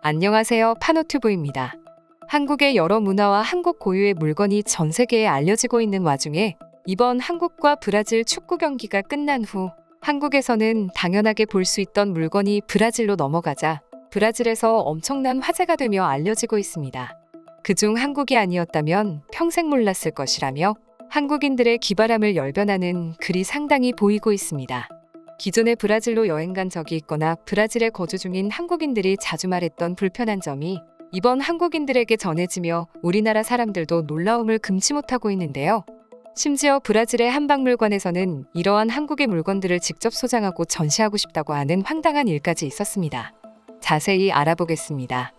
안녕하세요. 파노튜브입니다. 한국의 여러 문화와 한국 고유의 물건이 전 세계에 알려지고 있는 와중에 이번 한국과 브라질 축구 경기가 끝난 후 한국에서는 당연하게 볼 수 있던 물건이 브라질로 넘어가자 브라질에서 엄청난 화제가 되며 알려지고 있습니다. 그중 한국이 아니었다면 평생 몰랐을 것이라며 한국인들의 기발함을 열변하는 글이 상당히 보이고 있습니다. 기존에 브라질로 여행 간 적이 있거나 브라질에 거주 중인 한국인들이 자주 말했던 불편한 점이 이번 한국인들에게 전해지며 우리나라 사람들도 놀라움을 금치 못하고 있는데요. 심지어 브라질의 한박물관에서는 이러한 한국의 물건들을 직접 소장하고 전시하고 싶다고 하는 황당한 일까지 있었습니다. 자세히 알아보겠습니다.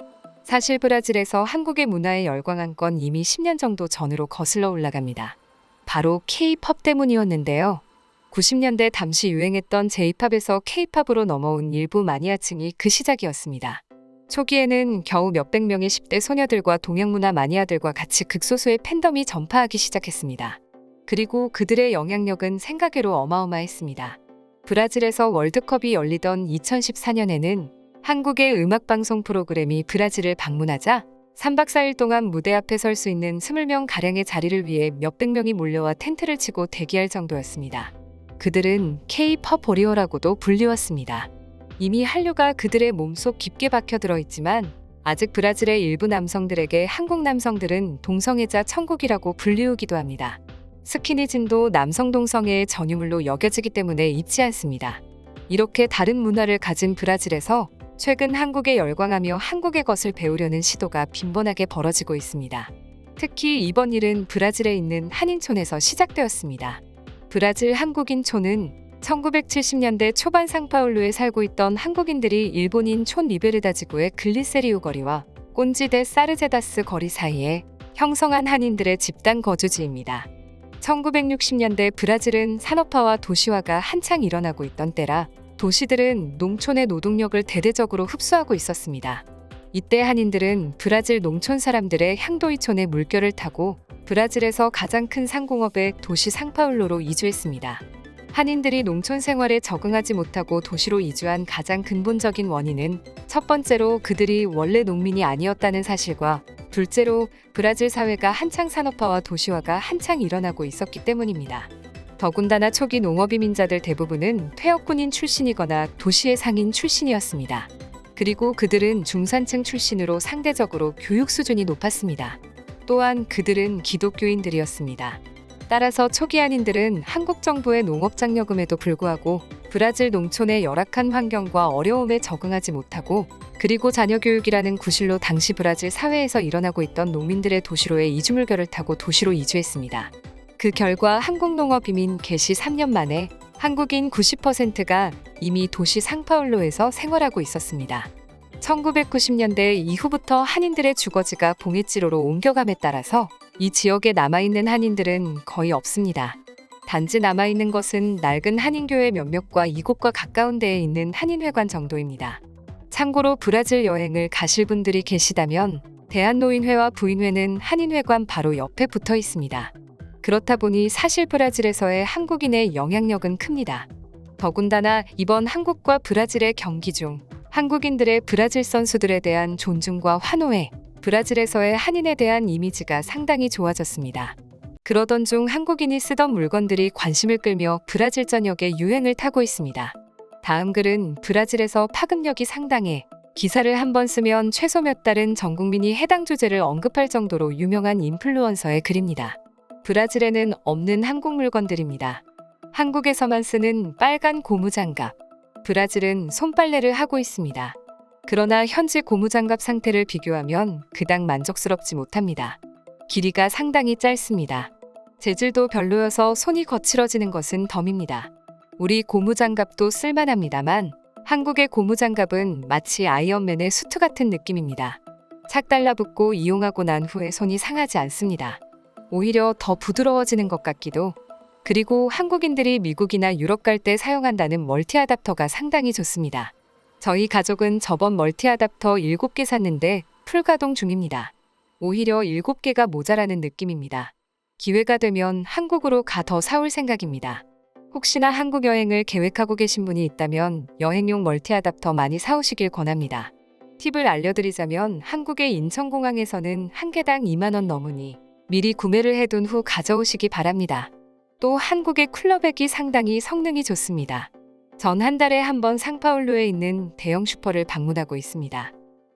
사실 브라질에서 한국의 문화에 열광한 건 이미 10년 정도 전으로 거슬러 올라갑니다. 바로 K-팝 때문이었는데요. 90년대 당시 유행했던 J-팝에서 K-팝으로 넘어온 일부 마니아층이 그 시작이었습니다. 초기에는 겨우 몇백 명의 10대 소녀들과 동양문화 마니아들과 같이 극소수의 팬덤이 전파하기 시작했습니다. 그리고 그들의 영향력은 생각외로 어마어마했습니다. 브라질에서 월드컵이 열리던 2014년에는 한국의 음악방송 프로그램이 브라질을 방문하자 3박 4일 동안 무대 앞에 설 수 있는 20명가량의 자리를 위해 몇백 명이 몰려와 텐트를 치고 대기할 정도였습니다. 그들은 K-팝 워리어라고도 불리웠습니다. 이미 한류가 그들의 몸속 깊게 박혀들어 있지만 아직 브라질의 일부 남성들에게 한국 남성들은 동성애자 천국이라고 불리우기도 합니다. 스키니진도 남성 동성애의 전유물로 여겨지기 때문에 잊지 않습니다. 이렇게 다른 문화를 가진 브라질에서 최근 한국에 열광하며 한국의 것을 배우려는 시도가 빈번하게 벌어지고 있습니다. 특히 이번 일은 브라질에 있는 한인촌에서 시작되었습니다. 브라질 한국인촌은 1970년대 초반 상파울루에 살고 있던 한국인들이 일본인 촌 리베르다 지구의 글리세리우 거리와 꼰지데 사르제다스 거리 사이에 형성한 한인들의 집단 거주지입니다. 1960년대 브라질은 산업화와 도시화가 한창 일어나고 있던 때라 도시들은 농촌의 노동력을 대대적으로 흡수하고 있었습니다. 이때 한인들은 브라질 농촌 사람들의 향도이촌의 물결을 타고 브라질에서 가장 큰 상공업의 도시 상파울루로 이주했습니다. 한인들이 농촌 생활에 적응하지 못하고 도시로 이주한 가장 근본적인 원인은 첫 번째로 그들이 원래 농민이 아니었다는 사실과 둘째로 브라질 사회가 한창 산업화와 도시화가 한창 일어나고 있었기 때문입니다. 더군다나 초기 농업이민자들 대부분은 퇴역군인 출신이거나 도시의 상인 출신이었습니다. 그리고 그들은 중산층 출신으로 상대적으로 교육 수준이 높았습니다. 또한 그들은 기독교인들이었습니다. 따라서 초기 한인들은 한국 정부의 농업장려금에도 불구하고 브라질 농촌의 열악한 환경과 어려움에 적응하지 못하고 그리고 자녀교육이라는 구실로 당시 브라질 사회에서 일어나고 있던 농민들의 도시로의 이주물결을 타고 도시로 이주했습니다. 그 결과 한국 농업 이민 개시 3년 만에 한국인 90%가 이미 도시 상파울루에서 생활하고 있었습니다. 1990년대 이후부터 한인들의 주거지가 봉해지로로 옮겨감에 따라서 이 지역에 남아있는 한인들은 거의 없습니다. 단지 남아있는 것은 낡은 한인교회 몇몇과 이곳과 가까운 데에 있는 한인회관 정도입니다. 참고로 브라질 여행을 가실 분들이 계시다면 대한노인회와 부인회는 한인회관 바로 옆에 붙어 있습니다. 그렇다 보니 사실 브라질에서의 한국인의 영향력은 큽니다. 더군다나 이번 한국과 브라질의 경기 중 한국인들의 브라질 선수들에 대한 존중과 환호에 브라질에서의 한인에 대한 이미지가 상당히 좋아졌습니다. 그러던 중 한국인이 쓰던 물건들이 관심을 끌며 브라질 전역에 유행을 타고 있습니다. 다음 글은 브라질에서 파급력이 상당해 기사를 한번 쓰면 최소 몇 달은 전 국민이 해당 주제를 언급할 정도로 유명한 인플루언서의 글입니다. 브라질에는 없는 한국 물건들입니다. 한국에서만 쓰는 빨간 고무장갑. 브라질은 손빨래를 하고 있습니다. 그러나 현지 고무장갑 상태를 비교하면 그닥 만족스럽지 못합니다. 길이가 상당히 짧습니다. 재질도 별로여서 손이 거칠어지는 것은 덤입니다. 우리 고무장갑도 쓸만합니다만 한국의 고무장갑은 마치 아이언맨의 수트 같은 느낌입니다. 착 달라붙고 이용하고 난 후에 손이 상하지 않습니다. 오히려 더 부드러워지는 것 같기도. 그리고 한국인들이 미국이나 유럽 갈 때 사용한다는 멀티 아답터가 상당히 좋습니다. 저희 가족은 저번 멀티 아답터 7개 샀는데 풀가동 중입니다. 오히려 7개가 모자라는 느낌입니다. 기회가 되면 한국으로 가 더 사올 생각입니다. 혹시나 한국 여행을 계획하고 계신 분이 있다면 여행용 멀티 아답터 많이 사오시길 권합니다. 팁을 알려드리자면 한국의 인천공항에서는 한 개당 2만 원 넘으니 미리 구매를 해둔 후 가져오시기 바랍니다. 또 한국의 쿨러백이 상당히 성능이 좋습니다. 전 한 달에 한 번 상파울루에 있는 대형 슈퍼를 방문하고 있습니다.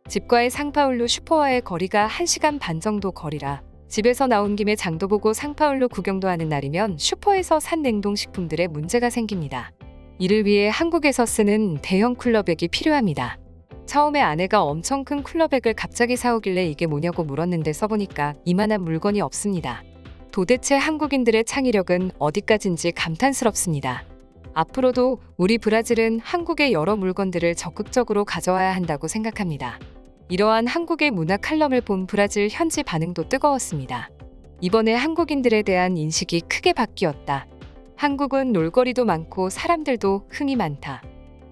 집과의 상파울루 슈퍼와의 거리가 1시간 반 정도 거리라 집에서 나온 김에 장도 보고 상파울루 구경도 하는 날이면 슈퍼에서 산 냉동식품들에 문제가 생깁니다. 이를 위해 한국에서 쓰는 대형 쿨러백이 필요합니다. 처음에 아내가 엄청 큰 쿨러백을 갑자기 사오길래 이게 뭐냐고 물었는데 써보니까 이만한 물건이 없습니다. 도대체 한국인들의 창의력은 어디까지인지 감탄스럽습니다. 앞으로도 우리 브라질은 한국의 여러 물건들을 적극적으로 가져와야 한다고 생각합니다. 이러한 한국의 문화 칼럼을 본 브라질 현지 반응도 뜨거웠습니다. 이번에 한국인들에 대한 인식이 크게 바뀌었다. 한국은 놀거리도 많고 사람들도 흥이 많다.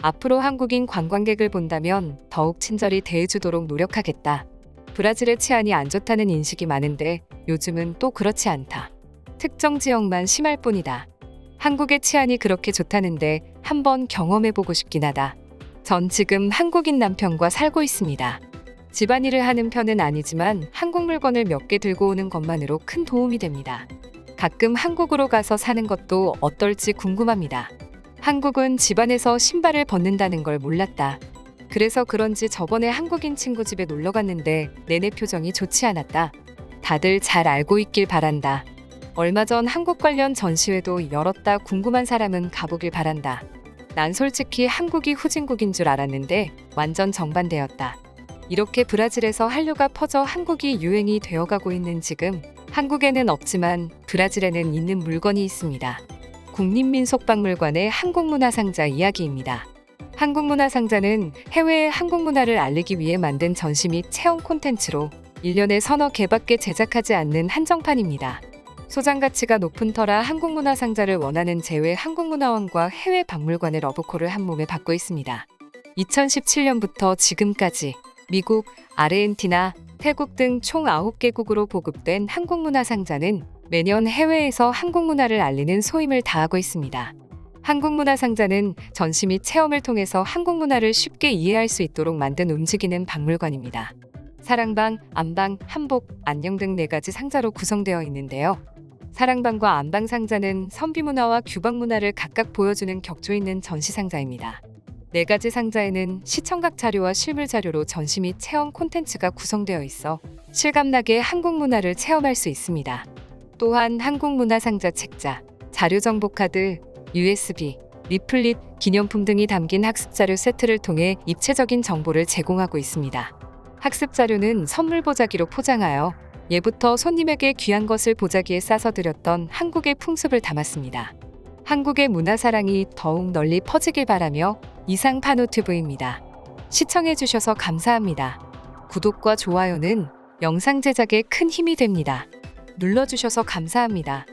앞으로 한국인 관광객을 본다면 더욱 친절히 대해주도록 노력하겠다. 브라질의 치안이 안 좋다는 인식이 많은데 요즘은 또 그렇지 않다. 특정 지역만 심할 뿐이다. 한국의 치안이 그렇게 좋다는데 한번 경험해보고 싶긴 하다. 전 지금 한국인 남편과 살고 있습니다. 집안일을 하는 편은 아니지만 한국 물건을 몇 개 들고 오는 것만으로 큰 도움이 됩니다. 가끔 한국으로 가서 사는 것도 어떨지 궁금합니다. 한국은 집안에서 신발을 벗는다는 걸 몰랐다. 그래서 그런지 저번에 한국인 친구 집에 놀러 갔는데 내내 표정이 좋지 않았다. 다들 잘 알고 있길 바란다. 얼마 전 한국 관련 전시회도 열었다. 궁금한 사람은 가보길 바란다. 난 솔직히 한국이 후진국인 줄 알았는데 완전 정반대였다. 이렇게 브라질에서 한류가 퍼져 한국이 유행이 되어가고 있는 지금 한국에는 없지만 브라질에는 있는 물건이 있습니다. 국립민속박물관의 한국문화상자 이야기입니다. 한국문화상자는 해외의 한국 문화를 알리기 위해 만든 전시 및 체험 콘텐츠로 1년에 서너 개밖에 제작하지 않는 한정판입니다. 소장 가치가 높은 터라 한국문화상자를 원하는 제외 한국문화원과 해외 박물관의 러브콜을 한 몸에 받고 있습니다. 2017년부터 지금까지 미국, 아르헨티나, 태국 등 총 9개국으로 보급된 한국문화상자는 매년 해외에서 한국 문화를 알리는 소임을 다하고 있습니다. 한국문화상자는 전시 및 체험을 통해서 한국 문화를 쉽게 이해할 수 있도록 만든 움직이는 박물관입니다. 사랑방, 안방, 한복, 안녕 등 4가지 상자로 구성되어 있는데요. 사랑방과 안방 상자는 선비문화와 규방문화를 각각 보여주는 격조 있는 전시상자입니다. 4가지 상자에는 시청각 자료와 실물 자료로 전시 및 체험 콘텐츠가 구성되어 있어 실감나게 한국 문화를 체험할 수 있습니다. 또한 한국문화상자 책자, 자료정보카드, USB, 리플릿, 기념품 등이 담긴 학습자료 세트를 통해 입체적인 정보를 제공하고 있습니다. 학습자료는 선물 보자기로 포장하여 예부터 손님에게 귀한 것을 보자기에 싸서 드렸던 한국의 풍습을 담았습니다. 한국의 문화사랑이 더욱 널리 퍼지길 바라며 이상 파노TV입니다. 시청해주셔서 감사합니다. 구독과 좋아요는 영상 제작에 큰 힘이 됩니다. 눌러주셔서 감사합니다.